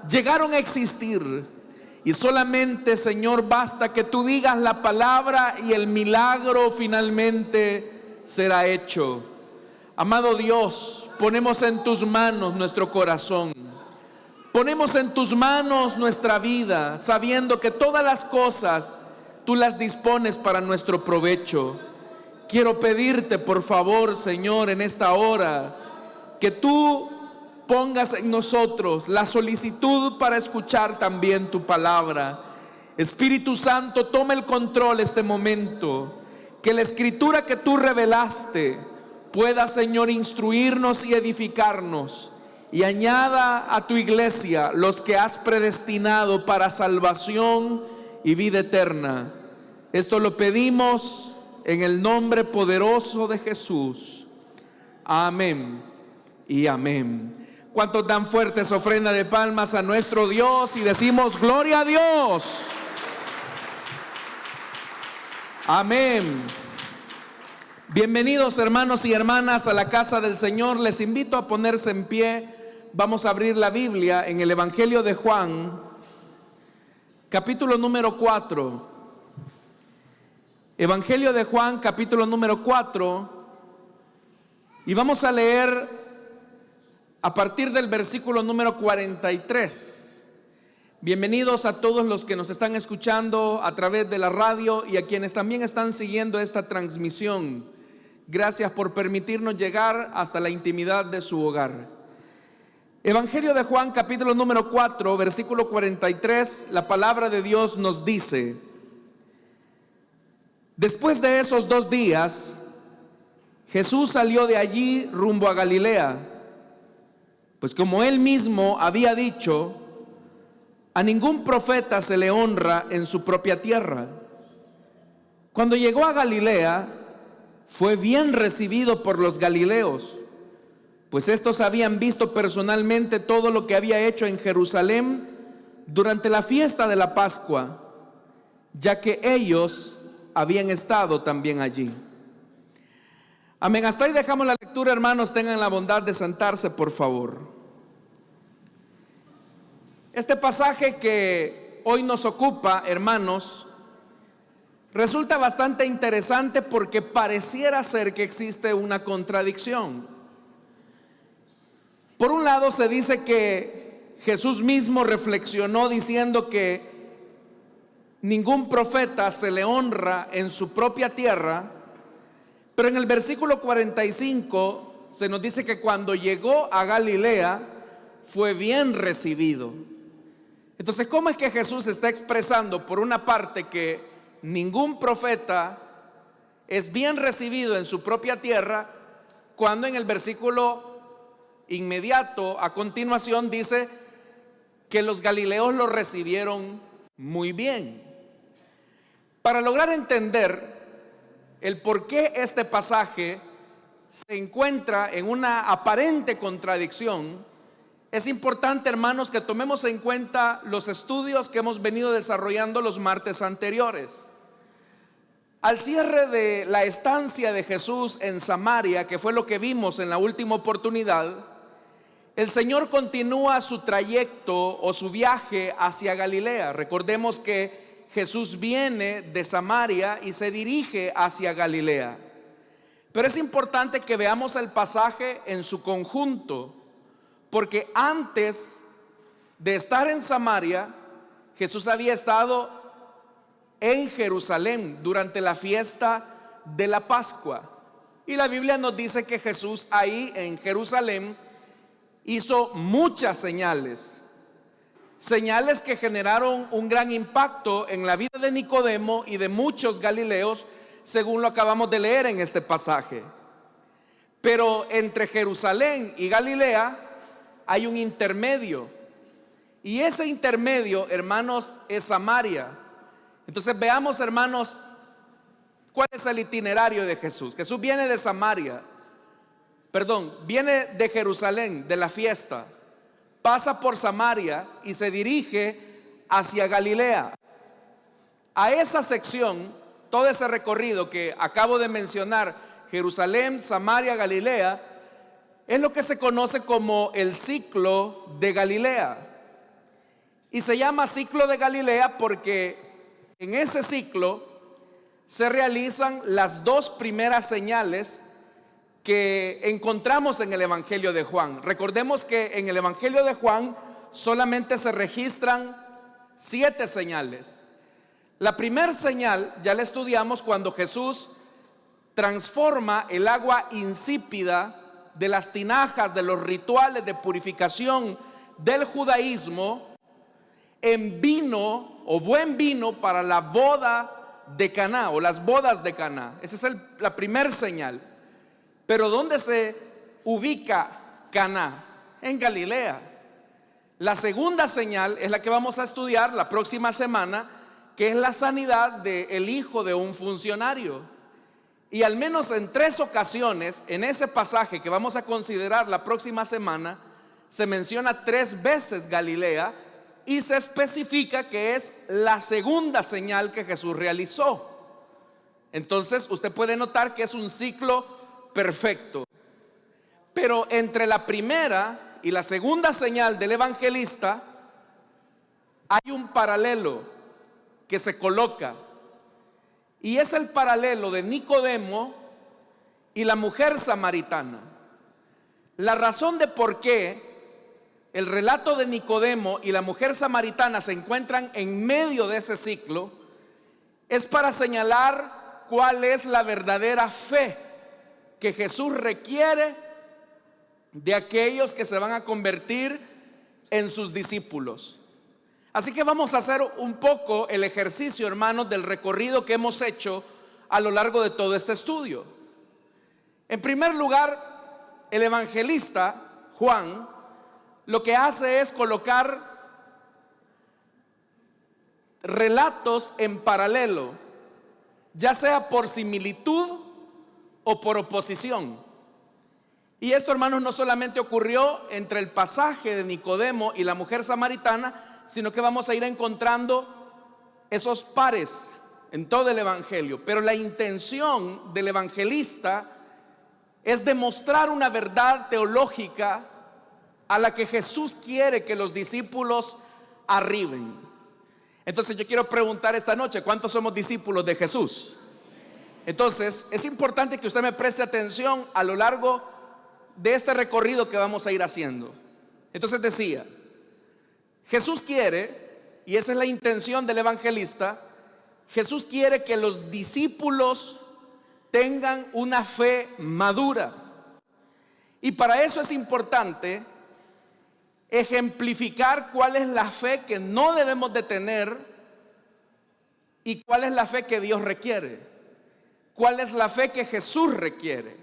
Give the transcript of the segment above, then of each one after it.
llegaron a existir. Y solamente, Señor, basta que tú digas la palabra y el milagro finalmente será hecho. Amado Dios, ponemos en tus manos nuestro corazón. Ponemos en tus manos nuestra vida, sabiendo que todas las cosas tú las dispones para nuestro provecho. Quiero pedirte, por favor, Señor, en esta hora, que tú pongas en nosotros la solicitud para escuchar también tu palabra. Espíritu Santo, toma el control este momento. Que la escritura que tú revelaste pueda, Señor, instruirnos y edificarnos. Y añada a tu iglesia los que has predestinado para salvación y vida eterna. Esto lo pedimos en el nombre poderoso de Jesús. Amén y amén. ¿Cuántos dan fuertes ofrenda de palmas a nuestro Dios y decimos gloria a Dios? Amén. Bienvenidos, hermanos y hermanas, a la casa del Señor. Les invito a ponerse en pie. Vamos a abrir la Biblia en el Evangelio de Juan, capítulo número 4. Evangelio de Juan, capítulo número 4. Y vamos a leer a partir del versículo número 43. Bienvenidos a todos los que nos están escuchando a través de la radio y a quienes también están siguiendo esta transmisión. Gracias por permitirnos llegar hasta la intimidad de su hogar. Evangelio de Juan, capítulo número 4, versículo 43, la palabra de Dios nos dice: después de esos 2 días, Jesús salió de allí rumbo a Galilea. Pues como él mismo había dicho, a ningún profeta se le honra en su propia tierra. Cuando llegó a Galilea, fue bien recibido por los galileos, pues estos habían visto personalmente todo lo que había hecho en Jerusalén durante la fiesta de la Pascua, ya que ellos habían estado también allí. Amén. Hasta ahí dejamos la lectura, hermanos. Tengan la bondad de sentarse, por favor. Este pasaje que hoy nos ocupa, hermanos, resulta bastante interesante porque pareciera ser que existe una contradicción. Por un lado se dice que Jesús mismo reflexionó diciendo que ningún profeta se le honra en su propia tierra. Pero en el versículo 45 se nos dice que cuando llegó a Galilea fue bien recibido. Entonces, ¿cómo es que Jesús está expresando por una parte que ningún profeta es bien recibido en su propia tierra, cuando en el versículo inmediato a continuación dice que los galileos lo recibieron muy bien? Para lograr entender el por qué este pasaje se encuentra en una aparente contradicción, es importante, hermanos, que tomemos en cuenta los estudios que hemos venido desarrollando los martes anteriores. Al cierre de la estancia de Jesús en Samaria, que fue lo que vimos en la última oportunidad, el Señor continúa su trayecto o su viaje hacia Galilea. Recordemos que Jesús viene de Samaria y se dirige hacia Galilea. Pero es importante que veamos el pasaje en su conjunto, porque antes de estar en Samaria, Jesús había estado en Jerusalén durante la fiesta de la Pascua. Y la Biblia nos dice que Jesús ahí en Jerusalén hizo muchas señales. Señales que generaron un gran impacto en la vida de Nicodemo y de muchos galileos, según lo acabamos de leer en este pasaje. Pero entre Jerusalén y Galilea hay un intermedio. Y ese intermedio, hermanos, es Samaria. Entonces veamos, hermanos, cuál es el itinerario de Jesús. Jesús viene de Samaria, viene de Jerusalén, de la fiesta. Pasa por Samaria y se dirige hacia Galilea. A esa sección, todo ese recorrido que acabo de mencionar, Jerusalén, Samaria, Galilea, es lo que se conoce como el ciclo de Galilea. Y se llama ciclo de Galilea porque en ese ciclo se realizan las dos primeras señales que encontramos en el Evangelio de Juan. Recordemos que en el Evangelio de Juan solamente se registran 7 señales. La primera señal ya la estudiamos cuando Jesús transforma el agua insípida de las tinajas de los rituales de purificación del judaísmo en vino o buen vino para la boda de Caná o las bodas de Caná. Esa es la primera señal. Pero ¿dónde se ubica Caná? En Galilea. La segunda señal es la que vamos a estudiar la próxima semana, que es la sanidad del hijo de un funcionario. Y al menos en 3 ocasiones en ese pasaje que vamos a considerar la próxima semana se menciona 3 veces Galilea y se especifica que es la segunda señal que Jesús realizó. Entonces usted puede notar que es un ciclo perfecto. Pero entre la primera y la segunda señal del evangelista hay un paralelo que se coloca, y es el paralelo de Nicodemo y la mujer samaritana. La razón de por qué el relato de Nicodemo y la mujer samaritana se encuentran en medio de ese ciclo es para señalar cuál es la verdadera fe que Jesús requiere de aquellos que se van a convertir en sus discípulos. Así que vamos a hacer un poco el ejercicio, hermanos, del recorrido que hemos hecho a lo largo de todo este estudio. En primer lugar, el evangelista Juan lo que hace es colocar relatos en paralelo, ya sea por similitud o por oposición. Y esto, hermanos, no solamente ocurrió entre el pasaje de Nicodemo y la mujer samaritana, sino que vamos a ir encontrando esos pares en todo el evangelio. Pero la intención del evangelista es demostrar una verdad teológica a la que Jesús quiere que los discípulos arriben. Entonces yo quiero preguntar esta noche: ¿cuántos somos discípulos de Jesús? Entonces es importante que usted me preste atención a lo largo de este recorrido que vamos a ir haciendo. Entonces decía, Jesús quiere, y esa es la intención del evangelista, Jesús quiere que los discípulos tengan una fe madura. Y para eso es importante ejemplificar cuál es la fe que no debemos de tener y cuál es la fe que Dios requiere, cuál es la fe que Jesús requiere.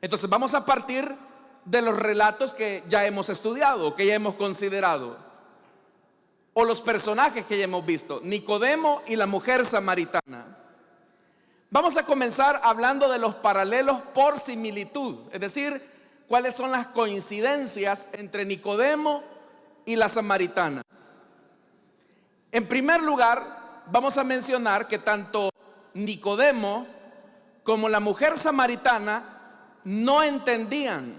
Entonces vamos a partir de los relatos que ya hemos estudiado, que ya hemos considerado, o los personajes que ya hemos visto, Nicodemo y la mujer samaritana. Vamos a comenzar hablando de los paralelos por similitud, es decir, cuáles son las coincidencias entre Nicodemo y la samaritana. En primer lugar, vamos a mencionar que tanto Nicodemo como la mujer samaritana no entendían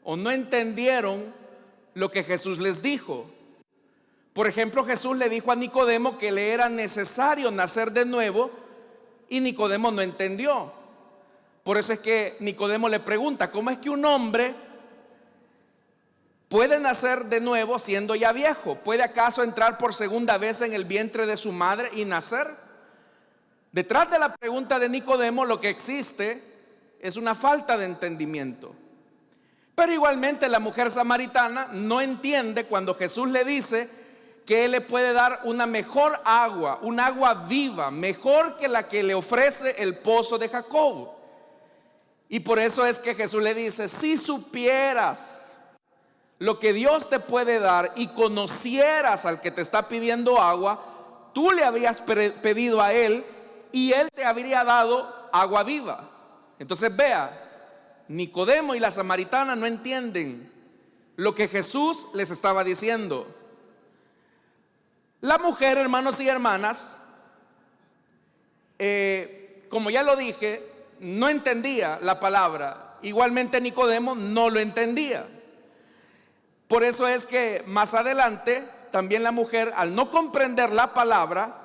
o no entendieron lo que Jesús les dijo. Por ejemplo, Jesús le dijo a Nicodemo que le era necesario nacer de nuevo y Nicodemo no entendió. Por eso es que Nicodemo le pregunta: ¿cómo es que un hombre puede nacer de nuevo siendo ya viejo? ¿Puede acaso entrar por segunda vez en el vientre de su madre y nacer? Detrás de la pregunta de Nicodemo lo que existe es una falta de entendimiento. Pero igualmente la mujer samaritana no entiende cuando Jesús le dice que Él le puede dar una mejor agua, un agua viva, mejor que la que le ofrece el pozo de Jacob. Y por eso es que Jesús le dice: si supieras lo que Dios te puede dar y conocieras al que te está pidiendo agua, tú le habrías pedido a Él y Él te habría dado agua viva. Entonces vea, Nicodemo y la samaritana no entienden lo que Jesús les estaba diciendo. La mujer, hermanos y hermanas, como ya lo dije, no entendía la palabra. Igualmente Nicodemo no lo entendía. Por eso es que más adelante, también la mujer, al no comprender la palabra,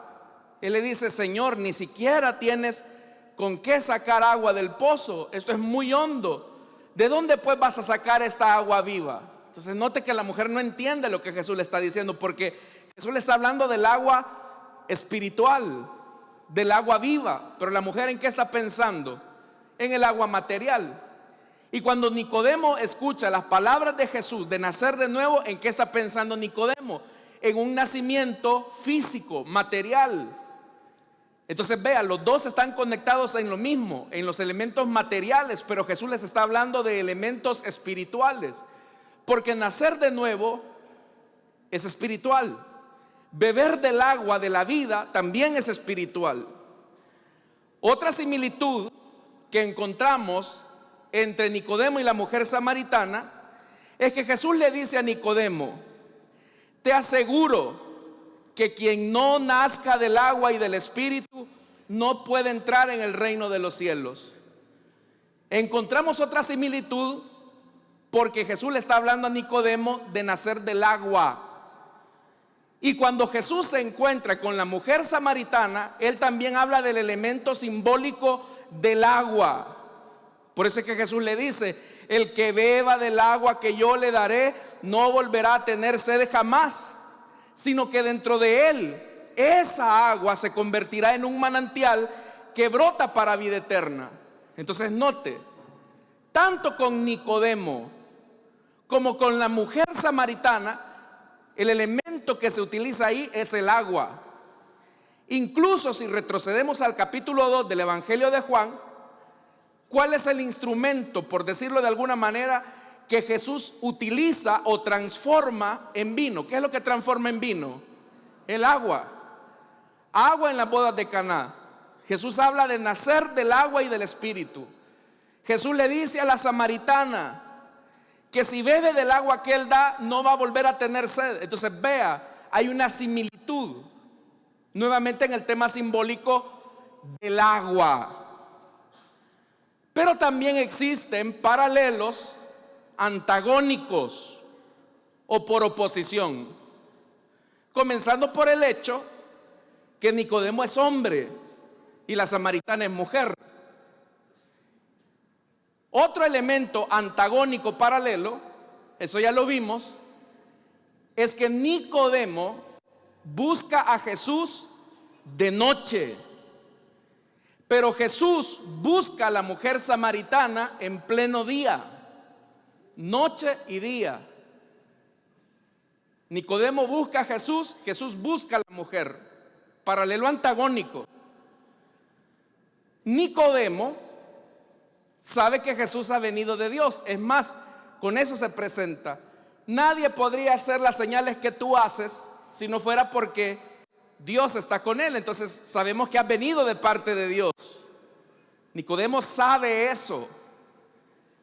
él le dice: Señor, ni siquiera tienes con qué sacar agua del pozo, esto es muy hondo. ¿De dónde pues vas a sacar esta agua viva? Entonces note que la mujer no entiende lo que Jesús le está diciendo, porque Jesús le está hablando del agua espiritual, del agua viva. Pero la mujer, ¿en qué está pensando? En el agua material. Y cuando Nicodemo escucha las palabras de Jesús de nacer de nuevo, ¿en qué está pensando Nicodemo? En un nacimiento físico, material. Entonces vean, los dos están conectados en lo mismo, en los elementos materiales, pero Jesús les está hablando de elementos espirituales, porque nacer de nuevo es espiritual. Beber del agua de la vida también es espiritual. Otra similitud que encontramos entre Nicodemo y la mujer samaritana es que Jesús le dice a Nicodemo: te aseguro que quien no nazca del agua y del espíritu no puede entrar en el reino de los cielos. Encontramos otra similitud porque Jesús le está hablando a Nicodemo de nacer del agua. Y cuando Jesús se encuentra con la mujer samaritana, él también habla del elemento simbólico del agua. Por eso es que Jesús le dice: el que beba del agua que yo le daré no volverá a tener sed jamás, sino que dentro de él esa agua se convertirá en un manantial que brota para vida eterna. Entonces note, tanto con Nicodemo como con la mujer samaritana, el elemento que se utiliza ahí es el agua. Incluso si retrocedemos al capítulo 2 del Evangelio de Juan, ¿cuál es el instrumento, por decirlo de alguna manera, que Jesús utiliza o transforma en vino? ¿Qué es lo que transforma en vino? El agua. Agua en las bodas de Caná. Jesús habla de nacer del agua y del espíritu. Jesús le dice a la samaritana que si bebe del agua que él da no va a volver a tener sed. Entonces vea, hay una similitud nuevamente en el tema simbólico del agua. Pero también existen paralelos antagónicos o por oposición, comenzando por el hecho que Nicodemo es hombre y la samaritana es mujer. Otro elemento antagónico paralelo, eso ya lo vimos, es que Nicodemo busca a Jesús de noche, pero Jesús busca a la mujer samaritana en pleno día. Noche y día. Nicodemo busca a Jesús, Jesús busca a la mujer. Paralelo antagónico. Nicodemo sabe que Jesús ha venido de Dios. Es más, con eso se presenta: nadie podría hacer las señales que tú haces si no fuera porque Dios está con él. Entonces sabemos que ha venido de parte de Dios. Nicodemo sabe eso.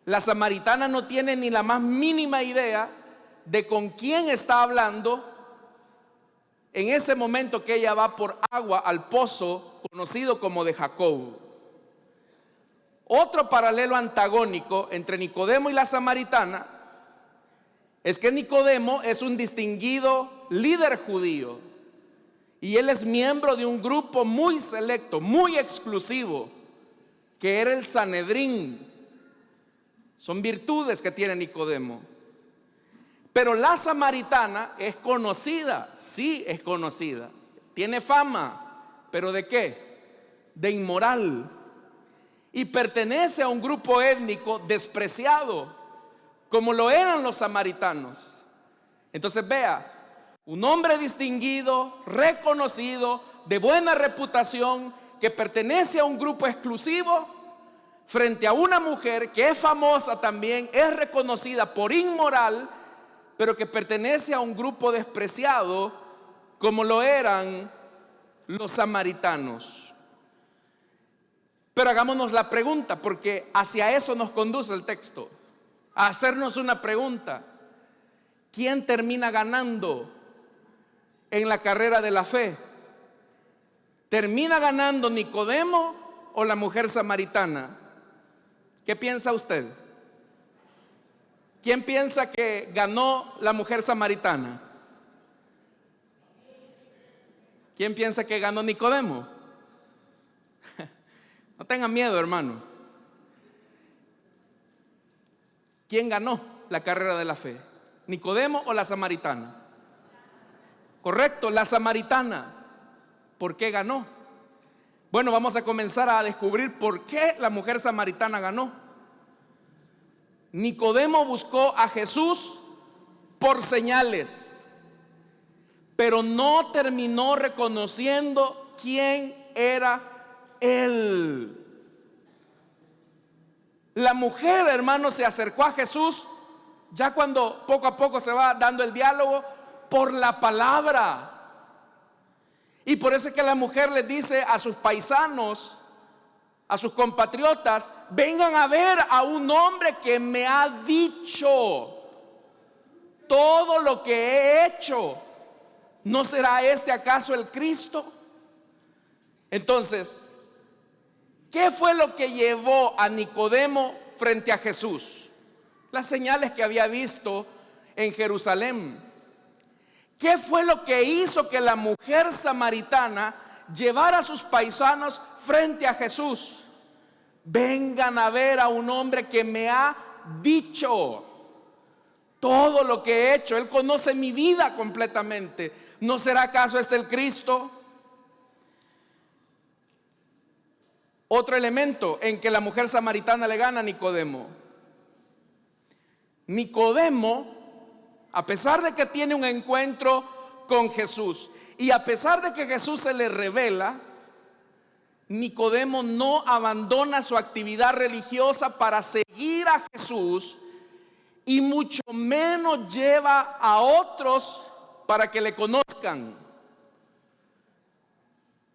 La samaritana no tiene ni la más mínima idea de con quién está hablando en ese momento que ella va por agua al pozo conocido como de Jacob. Otro paralelo antagónico entre Nicodemo y la samaritana es que Nicodemo es un distinguido líder judío y él es miembro de un grupo muy selecto, muy exclusivo, que era el Sanedrín. Son virtudes que tiene Nicodemo. Pero la samaritana es conocida, sí es conocida, tiene fama, pero ¿de qué? De inmoral. Y pertenece a un grupo étnico despreciado, como lo eran los samaritanos. Entonces vea, un hombre distinguido, reconocido, de buena reputación, que pertenece a un grupo exclusivo, frente a una mujer que es famosa también, es reconocida por inmoral, pero que pertenece a un grupo despreciado, como lo eran los samaritanos. Pero hagámonos la pregunta, porque hacia eso nos conduce el texto, a hacernos una pregunta: ¿quién termina ganando en la carrera de la fe? ¿Termina ganando Nicodemo o la mujer samaritana? ¿Qué piensa usted? ¿Quién piensa que ganó la mujer samaritana? ¿Quién piensa que ganó Nicodemo? No tengan miedo, hermano. ¿Quién ganó la carrera de la fe? ¿Nicodemo o la samaritana? Correcto, la samaritana. ¿Por qué ganó? Bueno, vamos a comenzar a descubrir por qué la mujer samaritana ganó. Nicodemo buscó a Jesús por señales, pero no terminó reconociendo quién era Él. La mujer, hermano, se acercó a Jesús ya cuando poco a poco se va dando el diálogo por la palabra. Y por eso es que la mujer les dice a sus paisanos, a sus compatriotas: vengan a ver a un hombre que me ha dicho todo lo que he hecho. ¿No será este acaso el Cristo? Entonces, ¿qué fue lo que llevó a Nicodemo frente a Jesús? Las señales que había visto en Jerusalén. ¿Qué fue lo que hizo que la mujer samaritana llevara a sus paisanos frente a Jesús? Vengan a ver a un hombre que me ha dicho todo lo que he hecho. Él conoce mi vida completamente. ¿No será acaso este el Cristo? Otro elemento en que la mujer samaritana le gana a Nicodemo. Nicodemo, a pesar de que tiene un encuentro con Jesús y a pesar de que Jesús se le revela, Nicodemo no abandona su actividad religiosa para seguir a Jesús, y mucho menos lleva a otros para que le conozcan.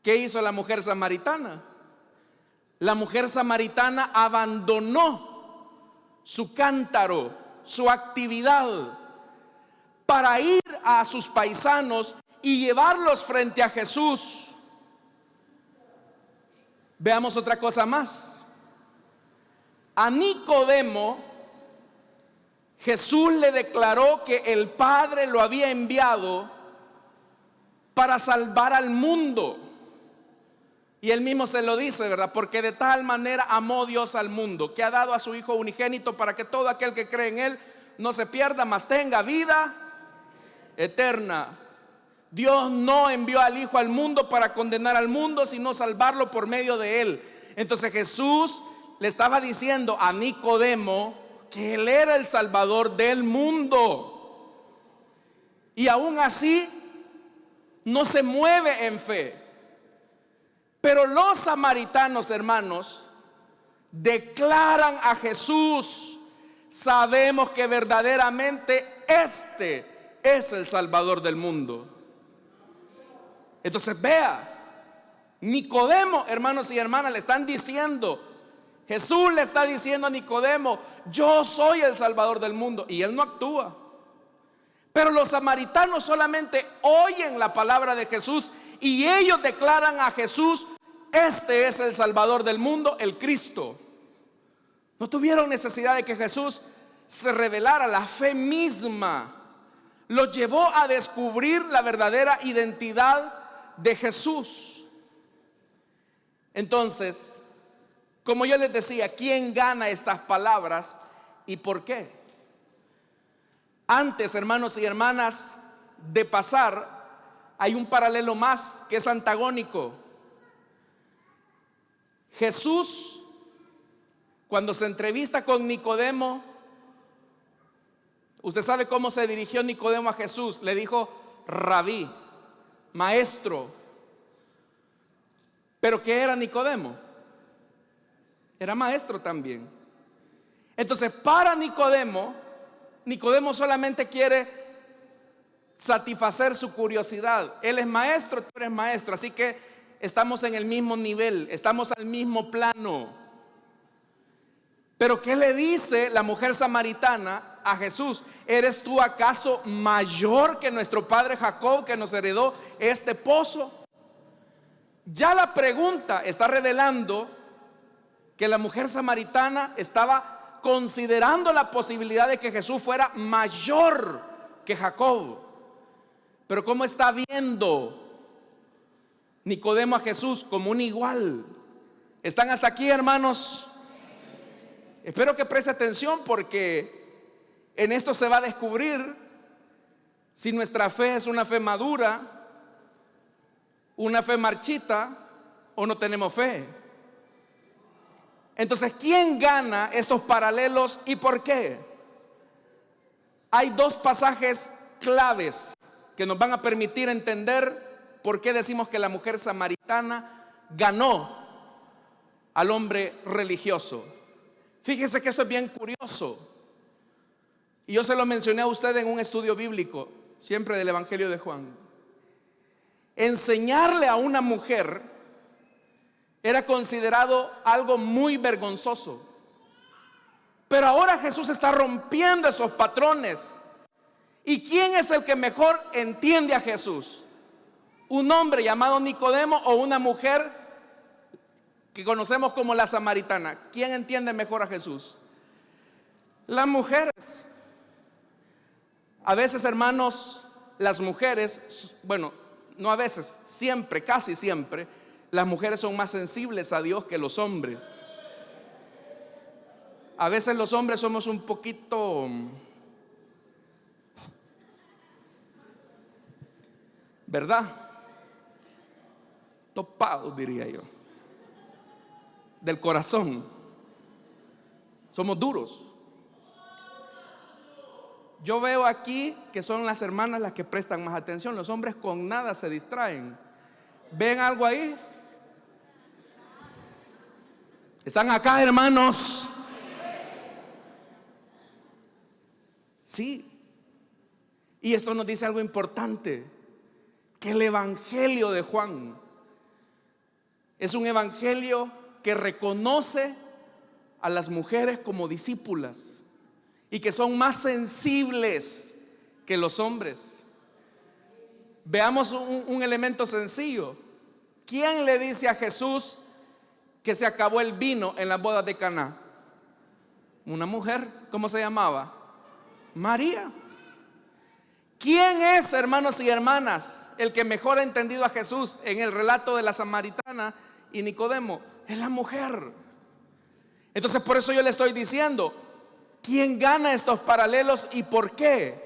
¿Qué hizo la mujer samaritana? La mujer samaritana abandonó su cántaro, su actividad, para ir a sus paisanos y llevarlos frente a Jesús. Veamos otra cosa más. A Nicodemo, Jesús le declaró que el Padre lo había enviado para salvar al mundo. Y él mismo se lo dice, ¿verdad? Porque de tal manera amó Dios al mundo, que ha dado a su Hijo unigénito, para que todo aquel que cree en Él no se pierda, mas tenga vida eterna. Dios no envió al Hijo al mundo para condenar al mundo, sino salvarlo por medio de Él. Entonces Jesús le estaba diciendo a Nicodemo que Él era el Salvador del mundo. Y aún así no se mueve en fe. Pero los samaritanos, hermanos, declaran a Jesús: sabemos que verdaderamente este es el Salvador del mundo. Entonces vea, Nicodemo, hermanos y hermanas, le están diciendo, Jesús le está diciendo a Nicodemo: yo soy el Salvador del mundo. Y él no actúa. Pero los samaritanos solamente oyen la palabra de Jesús y ellos declaran a Jesús: este es el Salvador del mundo, el Cristo. No tuvieron necesidad de que Jesús se revelara. La fe misma los llevó a descubrir la verdadera identidad de Jesús. Entonces, como yo les decía, ¿quién gana estas palabras y por qué? Antes, hermanos y hermanas, de pasar, hay un paralelo más que es antagónico. Jesús, cuando se entrevista con Nicodemo, usted sabe cómo se dirigió Nicodemo a Jesús. Le dijo: rabí, maestro. ¿Pero qué era Nicodemo? Era maestro también. Entonces, para Nicodemo solamente quiere satisfacer su curiosidad. Él es maestro, tú eres maestro, así que estamos en el mismo nivel, estamos al mismo plano. Pero ¿qué le dice la mujer samaritana a Jesús? ¿Eres tú acaso mayor que nuestro padre Jacob, que nos heredó este pozo? Ya la pregunta está revelando que la mujer samaritana estaba considerando la posibilidad de que Jesús fuera mayor que Jacob. Pero ¿cómo está viendo Nicodemo a Jesús como un igual. ¿Están hasta aquí, hermanos? Espero que preste atención, porque en esto se va a descubrir si nuestra fe es una fe madura, una fe marchita, o no tenemos fe. Entonces, ¿quién gana estos paralelos y por qué? Hay dos pasajes claves que nos van a permitir entender por qué decimos que la mujer samaritana ganó al hombre religioso. Fíjese que esto es bien curioso, y yo se lo mencioné a usted en un estudio bíblico, siempre del Evangelio de Juan. Enseñarle a una mujer era considerado algo muy vergonzoso, pero ahora Jesús está rompiendo esos patrones. ¿Y quién es el que mejor entiende a Jesús? ¿Un hombre llamado Nicodemo o una mujer que conocemos como la samaritana? ¿Quién entiende mejor a Jesús? Las mujeres. A veces, hermanos, las mujeres, bueno, no a veces, siempre, casi siempre, las mujeres son más sensibles a Dios que los hombres. A veces los hombres somos un poquito, ¿verdad? Topados, diría yo, del corazón. Somos duros. Yo veo aquí que son las hermanas las que prestan más atención. Los hombres con nada se distraen. ¿Ven algo ahí? ¿Están acá, hermanos? Sí. Y esto nos dice algo importante, que el evangelio de Juan es un evangelio que reconoce a las mujeres como discípulas y que son más sensibles que los hombres. Veamos un elemento sencillo. ¿Quién le dice a Jesús que se acabó el vino en las bodas de Caná? Una mujer. ¿Cómo se llamaba? María. ¿Quién es, hermanos y hermanas, el que mejor ha entendido a Jesús en el relato de la samaritana y Nicodemo? Es la mujer. Entonces, por eso yo le estoy diciendo, ¿quién gana estos paralelos y por qué?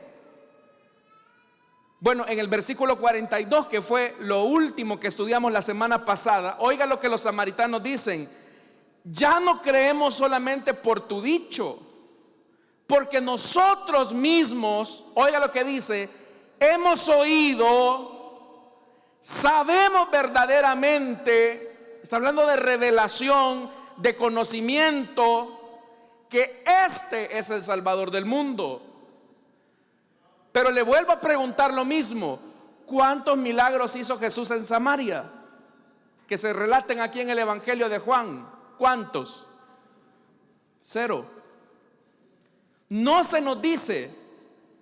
Bueno, en el versículo 42, que fue lo último que estudiamos la semana pasada, oiga lo que los samaritanos dicen: ya no creemos solamente por tu dicho, porque nosotros mismos, oiga lo que dice, hemos oído, sabemos verdaderamente, está hablando de revelación, de conocimiento, que este es el Salvador del mundo. Pero le vuelvo a preguntar lo mismo: ¿cuántos milagros hizo Jesús en Samaria? Que se relaten aquí en el Evangelio de Juan. ¿Cuántos? 0. No se nos dice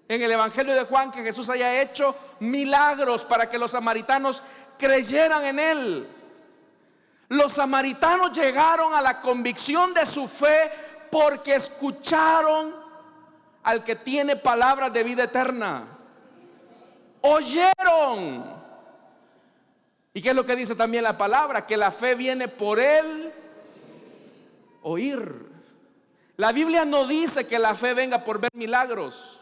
en el Evangelio de Juan que Jesús haya hecho milagros para que los samaritanos creyeran en él. Los samaritanos llegaron a la convicción de su fe porque escucharon al que tiene palabras de vida eterna. Oyeron. ¿Y qué es lo que dice también la palabra? Que la fe viene por el oír. La Biblia no dice que la fe venga por ver milagros.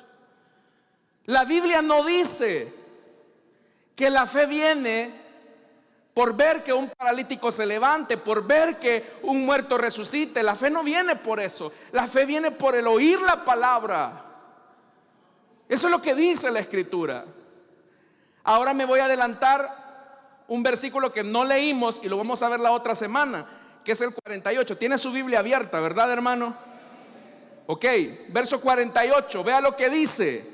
La Biblia no dice que la fe viene por ver que un paralítico se levante, por ver que un muerto resucite. La fe no viene por eso. La fe viene por el oír la palabra. Eso es lo que dice la Escritura. Ahora me voy a adelantar un versículo que no leímos y lo vamos a ver la otra semana, que es el 48. Tiene su Biblia abierta, ¿verdad, hermano? Ok, verso 48, vea lo que dice: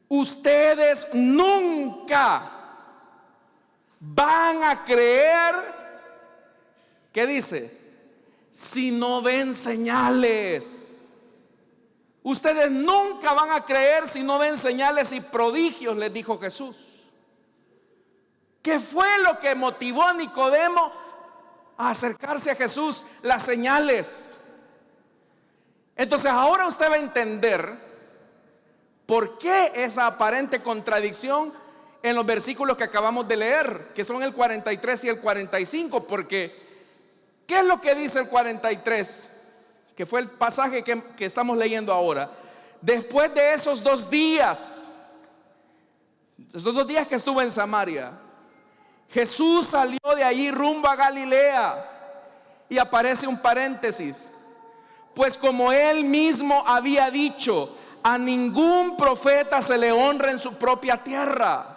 ustedes nunca van a creer, ¿qué dice? Si no ven señales. Ustedes nunca van a creer si no ven señales y prodigios, les dijo Jesús. ¿Qué fue lo que motivó a Nicodemo a acercarse a Jesús? Las señales. Entonces ahora usted va a entender por qué esa aparente contradicción en los versículos que acabamos de leer, que son el 43 y el 45, porque ¿qué es lo que dice el 43? Que fue el pasaje que estamos leyendo ahora. Después de esos 2 días, que estuvo en Samaria, Jesús salió de allí rumbo a Galilea. Y aparece un paréntesis: pues como él mismo había dicho, a ningún profeta se le honra en su propia tierra.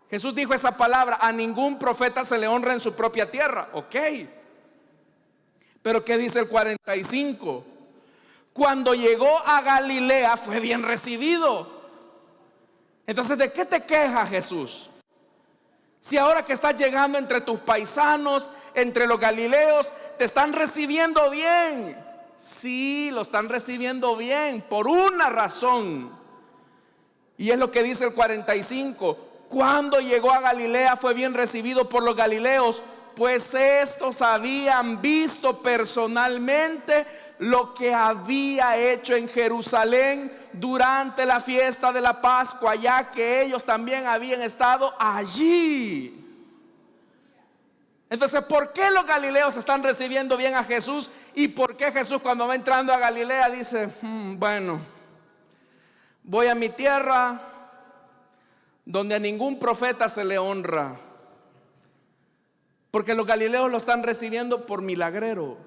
Jesús dijo esa palabra: a ningún profeta se le honra en su propia tierra. Ok, pero ¿qué dice el 45? Cuando llegó a Galilea fue bien recibido. Entonces, ¿de qué te quejas, Jesús? Si ahora que estás llegando entre tus paisanos, entre los galileos, te están recibiendo bien. Sí, lo están recibiendo bien por una razón. Y es lo que dice el 45. Cuando llegó a Galilea fue bien recibido por los galileos, pues estos habían visto personalmente lo que había hecho en Jerusalén durante la fiesta de la Pascua, ya que ellos también habían estado allí. Entonces, ¿por qué los galileos están recibiendo bien a Jesús? ¿Y por qué Jesús, cuando va entrando a Galilea, dice: bueno, voy a mi tierra donde a ningún profeta se le honra? Porque los galileos lo están recibiendo por milagrero.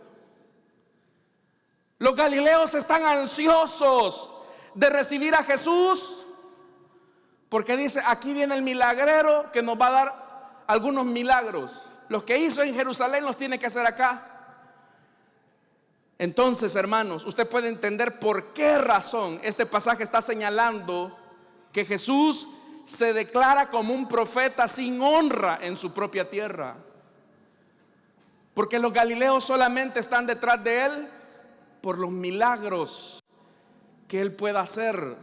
Los galileos están ansiosos de recibir a Jesús, porque dice: aquí viene el milagrero que nos va a dar algunos milagros. Los que hizo en Jerusalén los tiene que hacer acá. Entonces, hermanos, usted puede entender por qué razón este pasaje está señalando que Jesús se declara como un profeta sin honra en su propia tierra. Porque los galileos solamente están detrás de él por los milagros que él pueda hacer.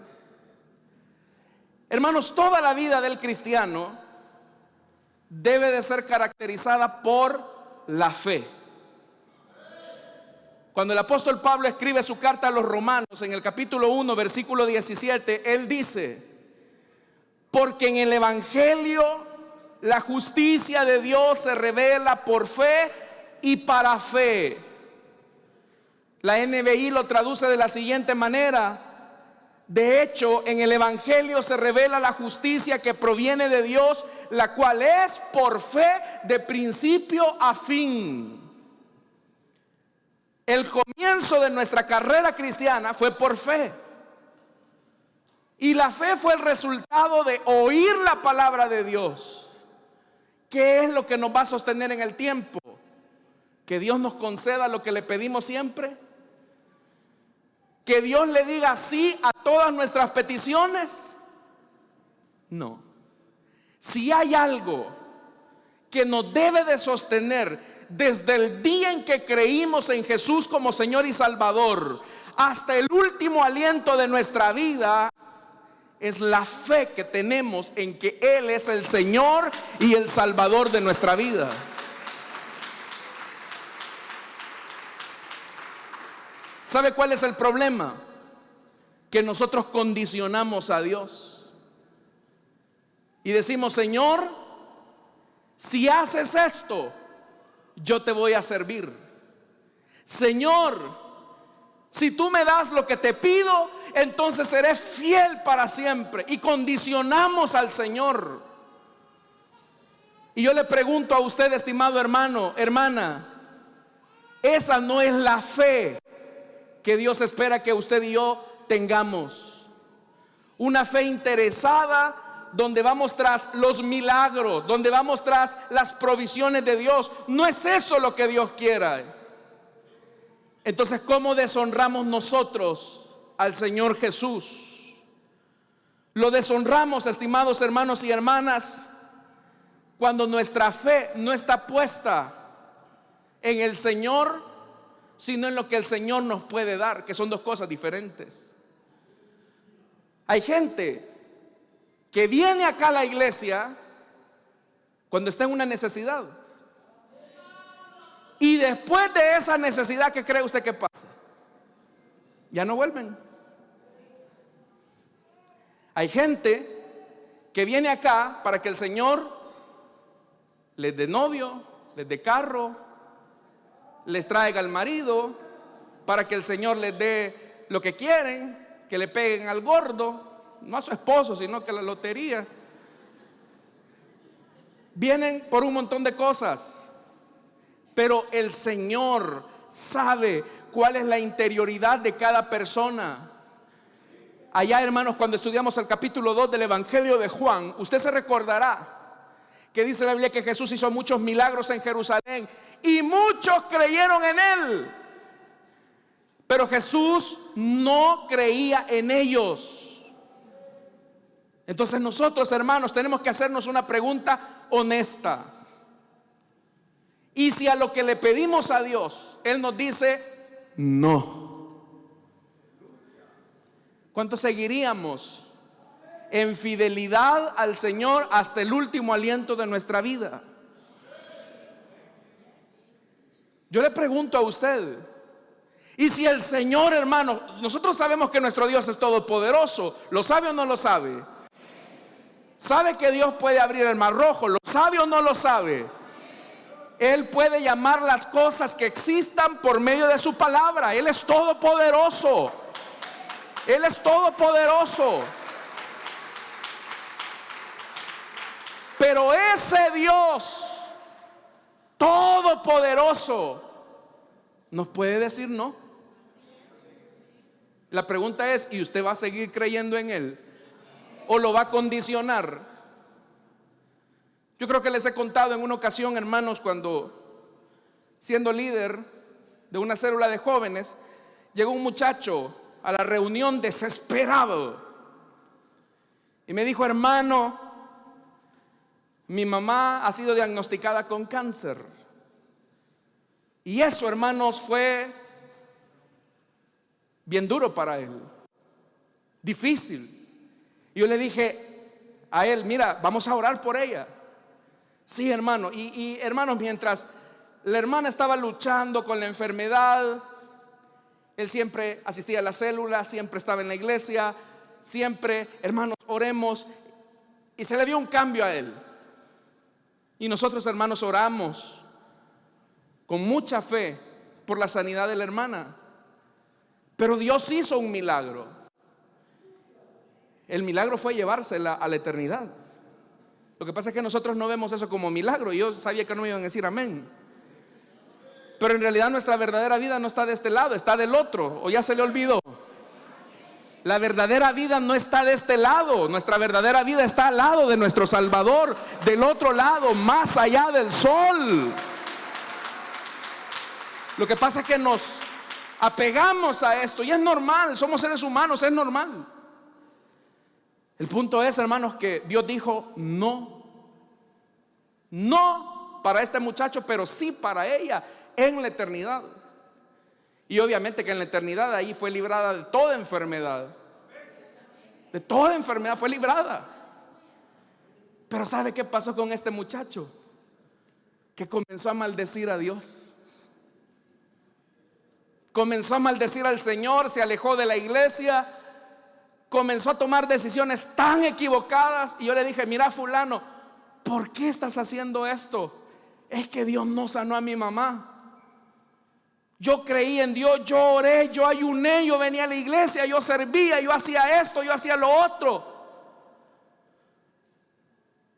Hermanos, toda la vida del cristiano debe de ser caracterizada por la fe. Cuando el apóstol Pablo escribe su carta a los romanos, en el capítulo 1, versículo 17, él dice: porque en el evangelio la justicia de Dios se revela por fe y para fe. La NBI lo traduce de la siguiente manera: de hecho, en el evangelio se revela la justicia que proviene de Dios, la cual es por fe de principio a fin. El comienzo de nuestra carrera cristiana fue por fe. Y la fe fue el resultado de oír la palabra de Dios. ¿Qué es lo que nos va a sostener en el tiempo? Que Dios nos conceda lo que le pedimos siempre. Que Dios le diga sí a todas nuestras peticiones. No. Si hay algo que nos debe de sostener desde el día en que creímos en Jesús como Señor y Salvador hasta el último aliento de nuestra vida, es la fe que tenemos en que Él es el Señor y el Salvador de nuestra vida. ¿Sabe cuál es el problema? Que nosotros condicionamos a Dios y decimos: Señor, si haces esto, yo te voy a servir. Señor, si tú me das lo que te pido, entonces seré fiel para siempre. Y condicionamos al Señor. Y yo le pregunto a usted, estimado hermano, hermana, esa no es la fe que Dios espera que usted y yo tengamos. Una fe interesada, donde vamos tras los milagros, donde vamos tras las provisiones de Dios. No es eso lo que Dios quiera. Entonces, ¿cómo deshonramos nosotros al Señor Jesús? Lo deshonramos, estimados hermanos y hermanas, cuando nuestra fe no está puesta en el Señor, sino en lo que el Señor nos puede dar, que son dos cosas diferentes. Hay gente que viene acá a la iglesia cuando está en una necesidad, y después de esa necesidad, ¿qué cree usted que pasa? Ya no vuelven. Hay gente que viene acá para que el Señor les dé novio, les dé carro, les traiga al marido, para que el Señor les dé lo que quieren, que le peguen al gordo, no a su esposo, sino que a la lotería. Vienen por un montón de cosas, pero el Señor sabe cuál es la interioridad de cada persona. Allá, hermanos, cuando estudiamos el capítulo 2 del Evangelio de Juan, usted se recordará que dice la Biblia que Jesús hizo muchos milagros en Jerusalén y muchos creyeron en Él. Pero Jesús no creía en ellos. Entonces nosotros, hermanos, tenemos que hacernos una pregunta honesta. Y si a lo que le pedimos a Dios, Él nos dice no, ¿cuánto seguiríamos en fidelidad al Señor hasta el último aliento de nuestra vida? Yo le pregunto a usted, y si el Señor, hermano, nosotros sabemos que nuestro Dios es todopoderoso, ¿lo sabe o no lo sabe? ¿Sabe que Dios puede abrir el mar rojo? ¿Lo sabe o no lo sabe? Él puede llamar las cosas que existan por medio de su palabra. Él es todopoderoso. Él es todopoderoso. Pero ese Dios todopoderoso nos puede decir no. La pregunta es, ¿y usted va a seguir creyendo en Él? ¿O lo va a condicionar? Yo creo que les he contado en una ocasión, hermanos, cuando siendo líder de una célula de jóvenes, llegó un muchacho a la reunión desesperado y me dijo: hermano, mi mamá ha sido diagnosticada con cáncer. Y eso, hermanos, fue bien duro para él, difícil. Y yo le dije a él: mira, vamos a orar por ella. Sí, hermano. Y hermanos, mientras la hermana estaba luchando con la enfermedad, él siempre asistía a la célula, siempre estaba en la iglesia, siempre, hermanos, oremos. Y se le dio un cambio a él. Y nosotros, hermanos, oramos con mucha fe por la sanidad de la hermana. Pero Dios hizo un milagro. El milagro fue llevársela a la eternidad. Lo que pasa es que nosotros no vemos eso como milagro. Y yo sabía que no me iban a decir amén. Pero en realidad nuestra verdadera vida no está de este lado, está del otro. ¿O ya se le olvidó? La verdadera vida no está de este lado. Nuestra verdadera vida está al lado de nuestro Salvador, del otro lado, más allá del sol. Lo que pasa es que nos apegamos a esto, y es normal, somos seres humanos, es normal. El punto es, hermanos, que Dios dijo no. No para este muchacho, pero sí para ella en la eternidad. Y obviamente que en la eternidad ahí fue librada de toda enfermedad. De toda enfermedad fue librada. Pero ¿sabe qué pasó con este muchacho? Que comenzó a maldecir a Dios. Comenzó a maldecir al Señor, se alejó de la iglesia, comenzó a tomar decisiones tan equivocadas. Y yo le dije: mira, fulano, ¿por qué estás haciendo esto? Es que Dios no sanó a mi mamá. Yo creí en Dios, yo oré, yo ayuné, yo venía a la iglesia, yo servía, yo hacía esto, yo hacía lo otro.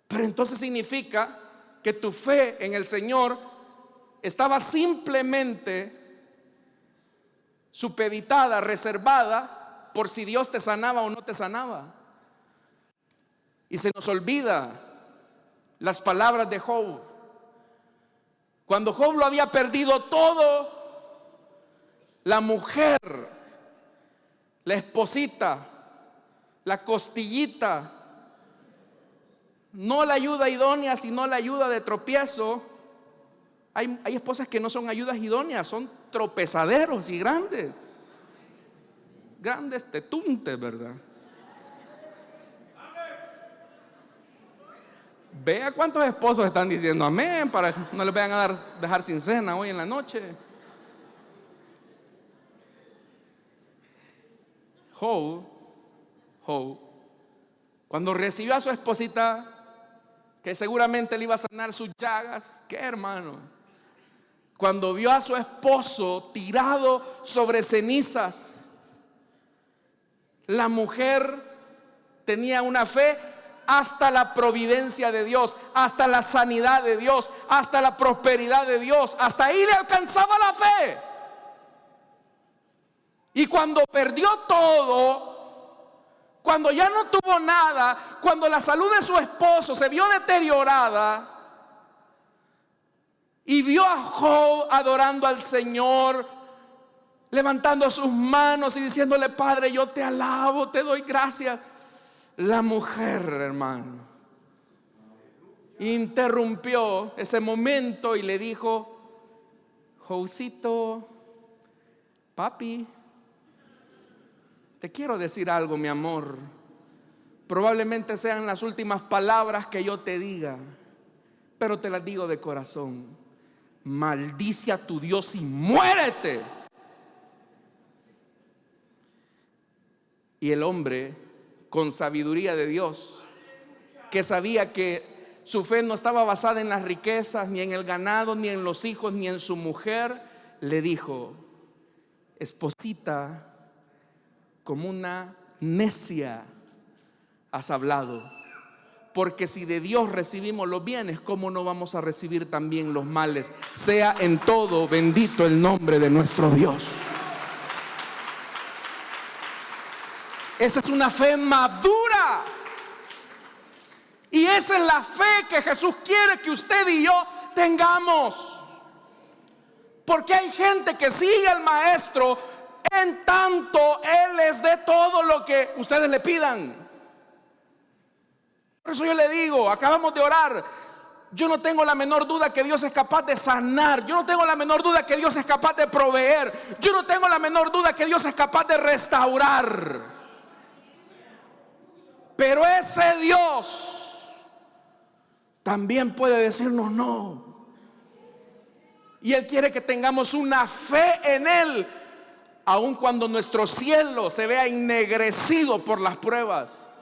Pero entonces significa que tu fe en el Señor estaba simplemente supeditada, reservada por si Dios te sanaba o no te sanaba. Y se nos olvida las palabras de Job. Cuando Job lo había perdido todo, la mujer, la esposita, la costillita, no la ayuda idónea, sino la ayuda de tropiezo. Hay esposas que no son ayudas idóneas, son tropezaderos y grandes tetuntes, ¿verdad? Vea cuántos esposos están diciendo amén, para que no les vayan a dejar sin cena hoy en la noche. Job Cuando recibió a su esposita, que seguramente le iba a sanar sus llagas, ¿qué, hermano? Cuando vio a su esposo tirado sobre cenizas, la mujer tenía una fe hasta la providencia de Dios, hasta la sanidad de Dios, hasta la prosperidad de Dios. Hasta ahí le alcanzaba la fe. Y cuando perdió todo, cuando ya no tuvo nada, cuando la salud de su esposo se vio deteriorada, y vio a Job adorando al Señor, levantando sus manos y diciéndole: Padre, yo te alabo, te doy gracias. La mujer, hermano, interrumpió ese momento y le dijo: Jobcito, papi, te quiero decir algo, mi amor. Probablemente sean las últimas palabras que yo te diga, pero te las digo de corazón. Maldice a tu Dios y muérete. Y el hombre, con sabiduría de Dios, que sabía que su fe no estaba basada en las riquezas, ni en el ganado, ni en los hijos, ni en su mujer, le dijo: esposita, como una necia has hablado, porque si de Dios recibimos los bienes, ¿cómo no vamos a recibir también los males? Sea en todo bendito el nombre de nuestro Dios. Esa es una fe madura. Y esa es la fe que Jesús quiere que usted y yo tengamos. Porque hay gente que sigue al maestro en tanto Él les dé todo lo que ustedes le pidan. Por eso yo le digo, acabamos de orar, yo no tengo la menor duda que Dios es capaz de sanar. Yo no tengo la menor duda que Dios es capaz de proveer. Yo no tengo la menor duda que Dios es capaz de restaurar. Pero ese Dios también puede decirnos no. Y Él quiere que tengamos una fe en Él, aun cuando nuestro cielo se vea ennegrecido por las pruebas.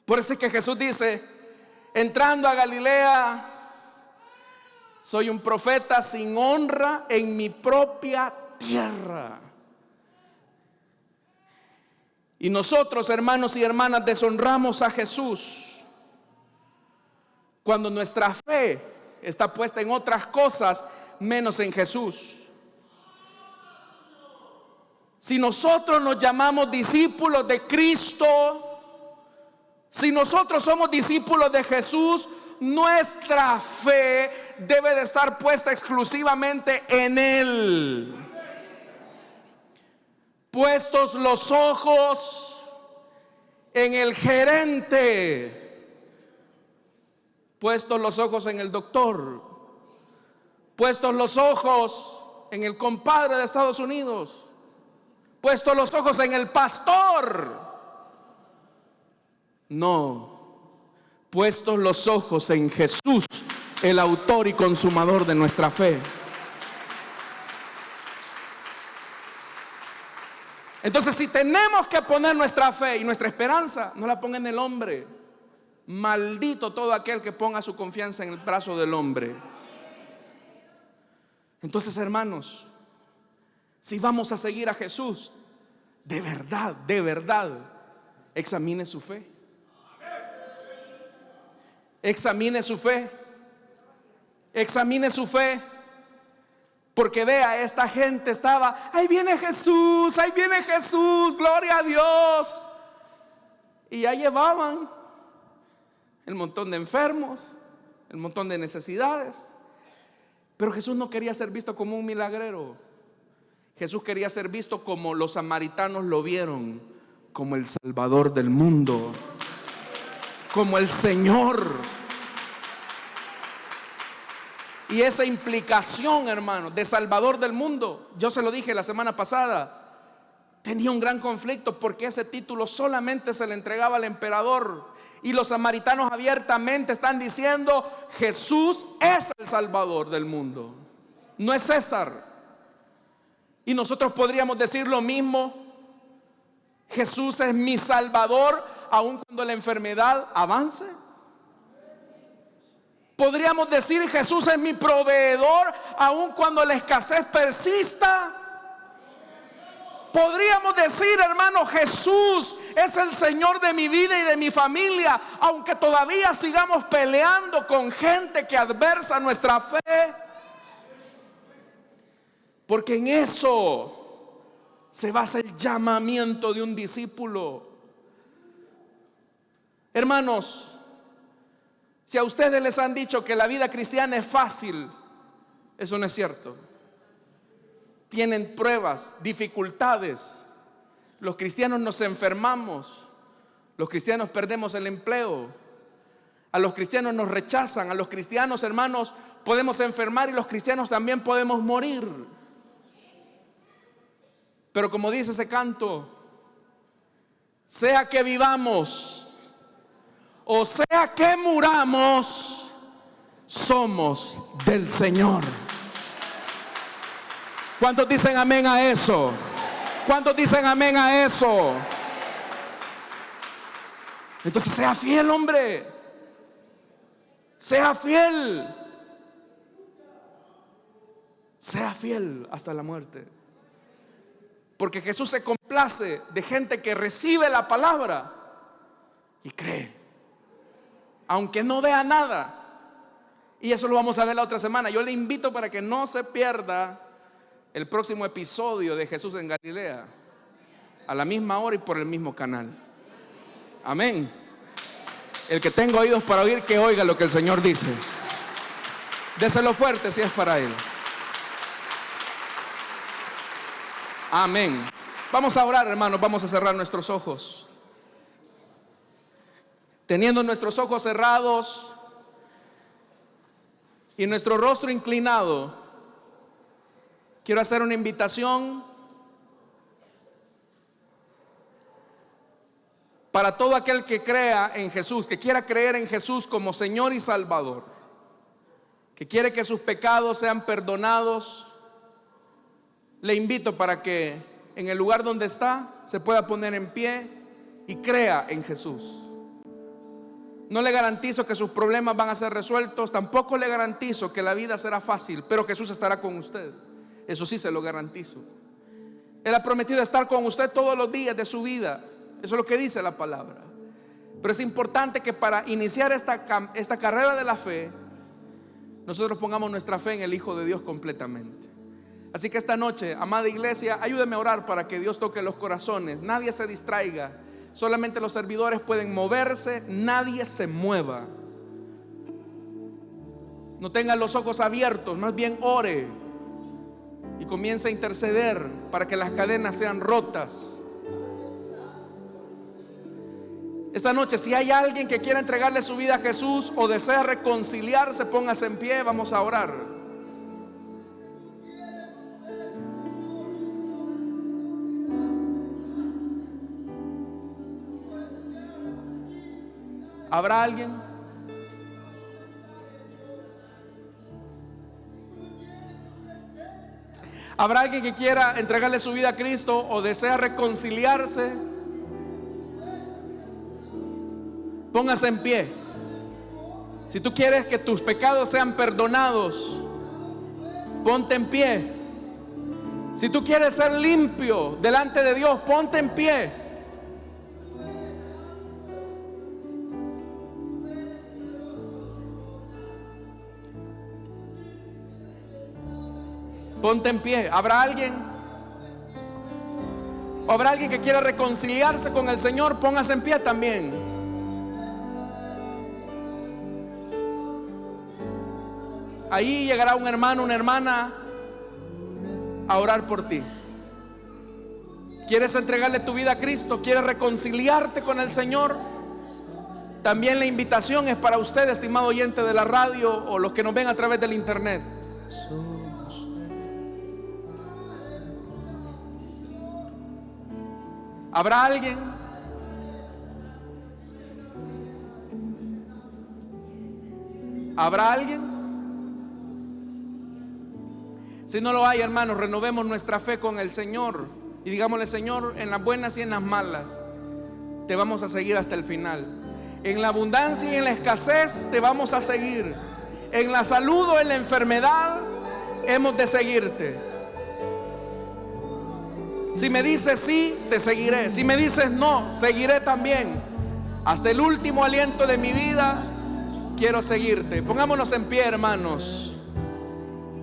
Por eso es que Jesús dice: entrando a Galilea, soy un profeta sin honra en mi propia tierra. Y nosotros, hermanos y hermanas, deshonramos a Jesús cuando nuestra fe está puesta en otras cosas menos en Jesús. Si nosotros nos llamamos discípulos de Cristo, si nosotros somos discípulos de Jesús, nuestra fe debe de estar puesta exclusivamente en Él. Puestos los ojos en el gerente, puestos los ojos en el doctor, puestos los ojos en el compadre de Estados Unidos, puestos los ojos en el pastor. No, puestos los ojos en Jesús, el autor y consumador de nuestra fe. Entonces, si tenemos que poner nuestra fe y nuestra esperanza, no la ponga en el hombre. Maldito todo aquel que ponga su confianza en el brazo del hombre. Entonces, hermanos, si vamos a seguir a Jesús, de verdad, examine su fe. Examine su fe. Examine su fe. Porque vea, esta gente estaba: ahí viene Jesús, gloria a Dios. Y ya llevaban el montón de enfermos, el montón de necesidades. Pero Jesús no quería ser visto como un milagrero. Jesús quería ser visto como los samaritanos lo vieron, como el Salvador del mundo, como el Señor. Y esa implicación, hermano, de Salvador del mundo, yo se lo dije la semana pasada, tenía un gran conflicto, porque ese título solamente se le entregaba al emperador. Y los samaritanos abiertamente están diciendo: Jesús es el Salvador del mundo, no es César. Y nosotros podríamos decir lo mismo: Jesús es mi Salvador, aun cuando la enfermedad avance. Podríamos decir: Jesús es mi proveedor, aun cuando la escasez persista. Podríamos decir, hermano, Jesús es el Señor de mi vida y de mi familia, aunque todavía sigamos peleando con gente que adversa nuestra fe. Porque en eso se basa el llamamiento de un discípulo. Hermanos, si a ustedes les han dicho que la vida cristiana es fácil, eso no es cierto. Tienen pruebas, dificultades. Los cristianos nos enfermamos. Los cristianos perdemos el empleo. A los cristianos nos rechazan. A los cristianos, hermanos, podemos enfermar, y los cristianos también podemos morir. Pero como dice ese canto, sea que vivamos o sea que muramos, somos del Señor. ¿Cuántos dicen amén a eso? ¿Cuántos dicen amén a eso? Entonces sea fiel, hombre. Sea fiel. Sea fiel hasta la muerte. Porque Jesús se complace de gente que recibe la palabra y cree, aunque no vea nada. Y eso lo vamos a ver la otra semana. Yo le invito para que no se pierda el próximo episodio de Jesús en Galilea, a la misma hora y por el mismo canal. Amén. El que tenga oídos para oír, que oiga lo que el Señor dice. Déselo fuerte si es para Él. Amén. Vamos a orar, hermanos. Vamos a cerrar nuestros ojos. Teniendo nuestros ojos cerrados y nuestro rostro inclinado, quiero hacer una invitación para todo aquel que crea en Jesús, que quiera creer en Jesús como Señor y Salvador, que quiere que sus pecados sean perdonados. Le invito para que en el lugar donde está se pueda poner en pie y crea en Jesús. No le garantizo que sus problemas van a ser resueltos, tampoco le garantizo que la vida será fácil, pero Jesús estará con usted. Eso sí se lo garantizo. Él ha prometido estar con usted todos los días de su vida. Eso es lo que dice la palabra. Pero es importante que para iniciar esta carrera de la fe, nosotros pongamos nuestra fe en el Hijo de Dios completamente. Así que esta noche, amada iglesia, ayúdeme a orar para que Dios toque los corazones. Nadie se distraiga. Solamente los servidores pueden moverse. Nadie se mueva. No tenga los ojos abiertos, más bien ore y comienza a interceder para que las cadenas sean rotas. Esta noche, si hay alguien que quiera entregarle su vida a Jesús o desea reconciliarse, póngase en pie, vamos a orar. ¿Habrá alguien? ¿Habrá alguien que quiera entregarle su vida a Cristo o desea reconciliarse? Póngase en pie. Si tú quieres que tus pecados sean perdonados, ponte en pie. Si tú quieres ser limpio delante de Dios, ponte en pie. Ponte en pie. ¿Habrá alguien? ¿O habrá alguien que quiera reconciliarse con el Señor? Póngase en pie también. Ahí llegará un hermano, una hermana a orar por ti. ¿Quieres entregarle tu vida a Cristo? ¿Quieres reconciliarte con el Señor? También la invitación es para usted, estimado oyente de la radio o los que nos ven a través del internet. ¿Habrá alguien? ¿Habrá alguien? Si no lo hay, hermanos, renovemos nuestra fe con el Señor y digámosle: Señor, en las buenas y en las malas, te vamos a seguir hasta el final. En la abundancia y en la escasez te vamos a seguir. En la salud o en la enfermedad hemos de seguirte. Si me dices sí, te seguiré. Si me dices no, seguiré también. Hasta el último aliento de mi vida quiero seguirte. Pongámonos en pie, hermanos,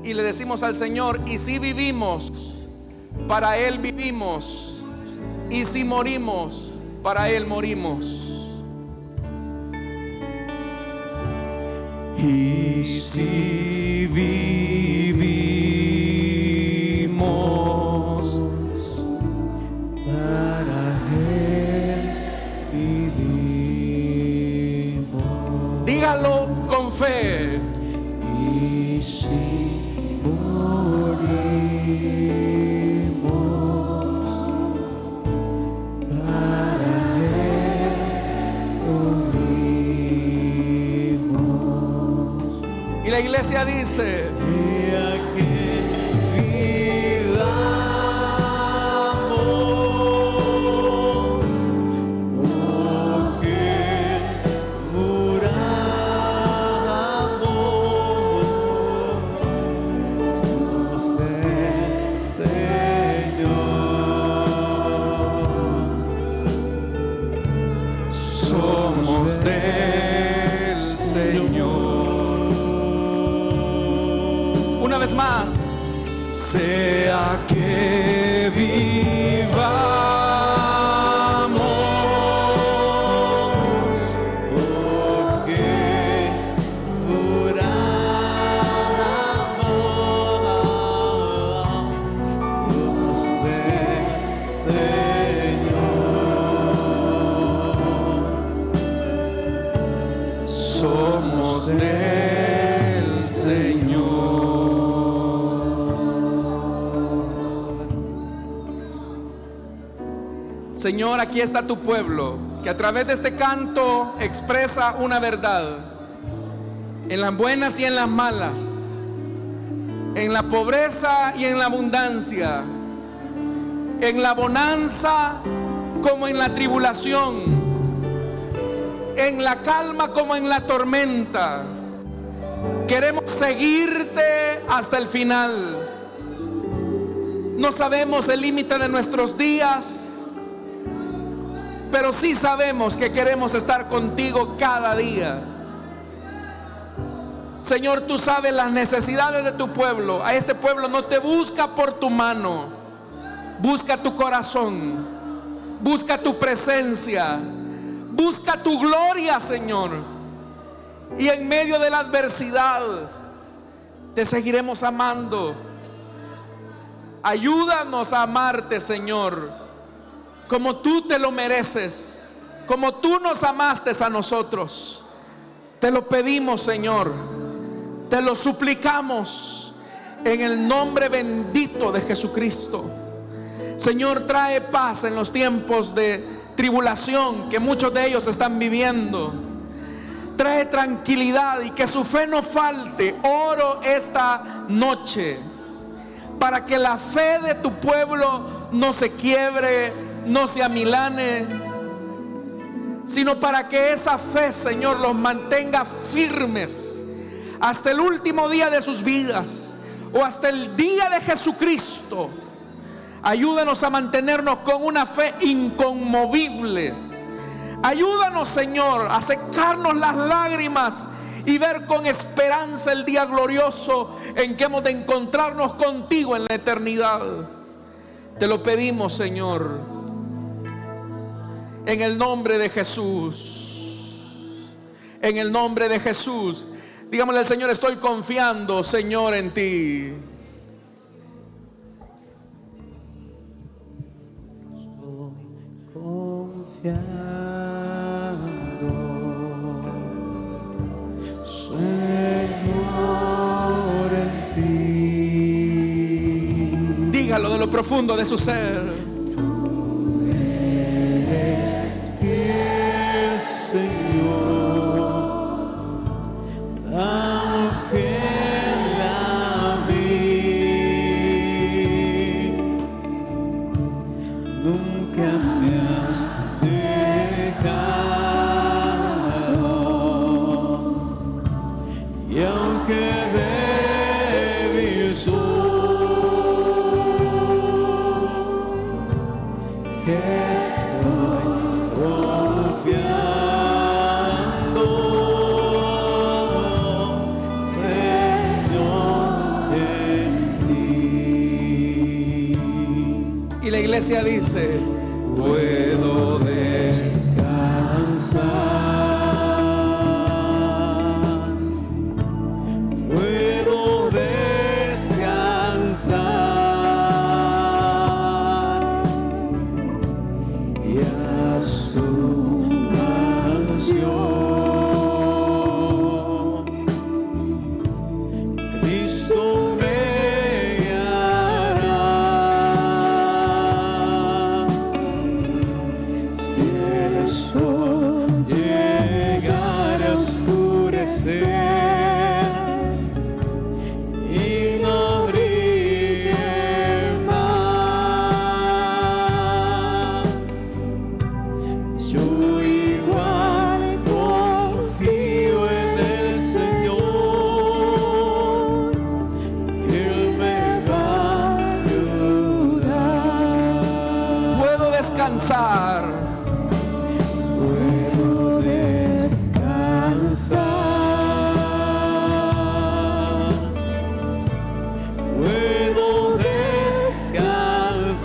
y le decimos al Señor: y si vivimos, para Él vivimos, y si morimos, para Él morimos. Y si vivimos, para Él vivimos. Dígalo con fe. Y si morimos, para Él morimos. Y la iglesia dice: Sea que vivamos o que muramos, somos del Señor. Somos del Señor. una vez más: sea que vivamos o que muramos, somos del Señor. Somos del Señor. Señor, aquí está tu pueblo, que a través de este canto expresa una verdad, en las buenas y en las malas, en la pobreza y en la abundancia, en la bonanza como en la tribulación, en la calma como en la tormenta. Queremos seguirte hasta el final. No sabemos el límite de nuestros días, pero sí sabemos que queremos estar contigo cada día. Señor, tú sabes las necesidades de tu pueblo. A este pueblo no te busca por tu mano, busca tu corazón, busca tu presencia, busca tu gloria, Señor. Y en medio de la adversidad te seguiremos amando. Ayúdanos a amarte, Señor, como tú te lo mereces, como tú nos amaste a nosotros. Te lo pedimos, Señor, te lo suplicamos en el nombre bendito de Jesucristo. Señor, trae paz en los tiempos de tribulación que muchos de ellos están viviendo. Trae tranquilidad y que su fe no falte. Oro esta noche para que la fe de tu pueblo no se quiebre, no se amilane, sino para que esa fe, Señor, los mantenga firmes hasta el último día de sus vidas o hasta el día de Jesucristo. Ayúdanos a mantenernos con una fe inconmovible. Ayúdanos, Señor, a secarnos las lágrimas y ver con esperanza el día glorioso en que hemos de encontrarnos contigo en la eternidad. Te lo pedimos, Señor, en el nombre de Jesús. En el nombre de Jesús. Digámosle al Señor: estoy confiando, Señor, en ti. Señor, en ti. Dígalo de lo profundo de su ser. Tú eres fiel, Señor, tan fiel a mí. Nunca me has dejado. estoy confiando, Señor, en ti. Y la iglesia dice: Puedo descansar, puedo descansar, y a su mansión Cristo me guiará. Si el sol llegara a oscurecer y no brille más, yo igual confío en el Señor, Él me va a ayudar. puedo descansar. Puedo descansar, puedo descansar,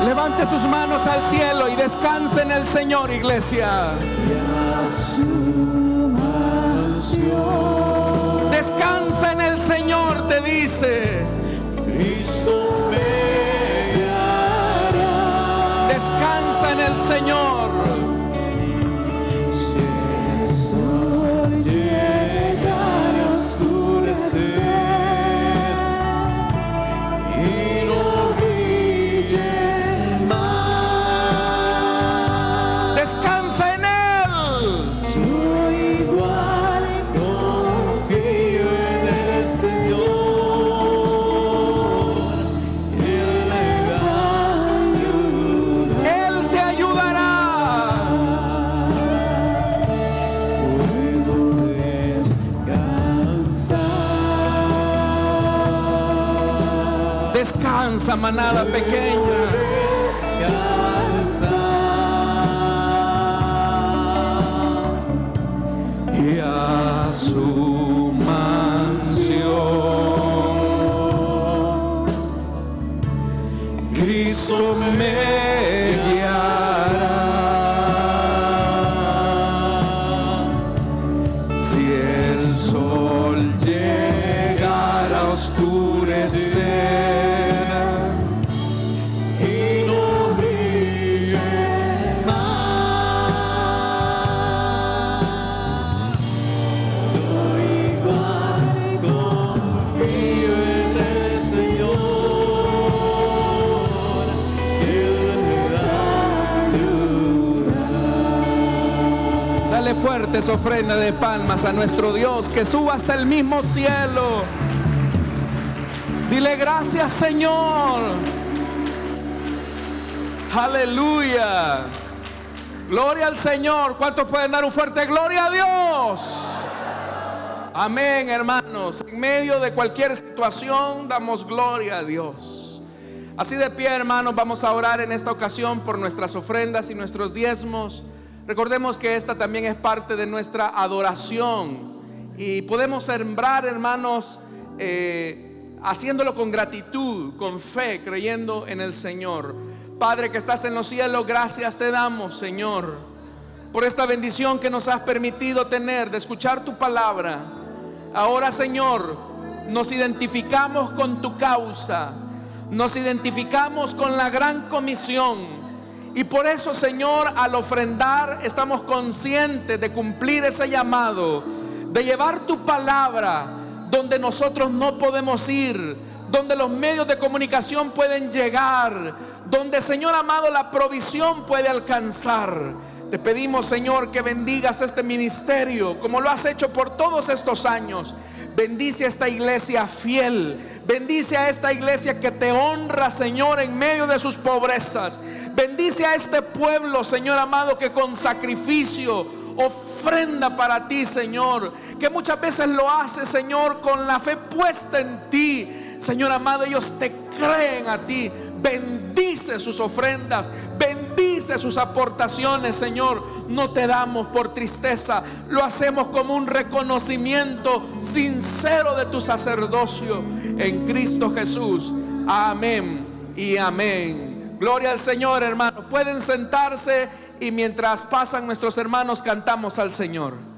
Levante sus manos al cielo y descanse en el Señor, iglesia. y a su mansión Descansa en el Señor, te dice. Cristo me guiará. Descansa en el Señor. Si el sol llegara a oscurecer y no brille más, Descansa en Él. yo igual confío en el Señor, Él me va a ayudar. Él te ayudará. Puedo descansar, Descansa, manada pequeña. descansar, y a su mansión Cristo me guiará. Si el sol llegara a oscurecer y no brille más, yo igual confío en el Señor, Él me va a ayudar. Dale fuertes ofrenda de palmas a nuestro Dios, que suba hasta el mismo cielo. Dile gracias, Señor. Aleluya. Gloria al Señor. ¿Cuántos pueden dar un fuerte gloria a Dios? Amén, hermanos. En medio de cualquier situación damos gloria a Dios. Así de pie, hermanos, vamos a orar en esta ocasión por nuestras ofrendas y nuestros diezmos. Recordemos que esta también es parte de nuestra adoración y podemos sembrar, hermanos, haciéndolo con gratitud, con fe, creyendo en el Señor. Padre que estás en los cielos, gracias te damos, Señor, por esta bendición que nos has permitido tener de escuchar tu palabra. Ahora, Señor, nos identificamos con tu causa, nos identificamos con la gran comisión. Y por eso, Señor, al ofrendar estamos conscientes de cumplir ese llamado, de llevar tu palabra donde nosotros no podemos ir, donde los medios de comunicación pueden llegar, donde, Señor amado, la provisión puede alcanzar. Te pedimos, Señor, que bendigas este ministerio como lo has hecho por todos estos años. Bendice a esta iglesia fiel, bendice a esta iglesia que te honra, Señor, en medio de sus pobrezas. Bendice a este pueblo, Señor amado, que con sacrificio ofrenda para ti, Señor, que muchas veces lo hace, Señor, con la fe puesta en ti. Señor amado, ellos te creen a ti. Bendice sus ofrendas, bendice bendice sus aportaciones, Señor. No te damos por tristeza, lo hacemos como un reconocimiento sincero de tu sacerdocio en Cristo Jesús. Amén y amén. Gloria al Señor, hermanos. Pueden sentarse y mientras pasan nuestros hermanos cantamos al Señor.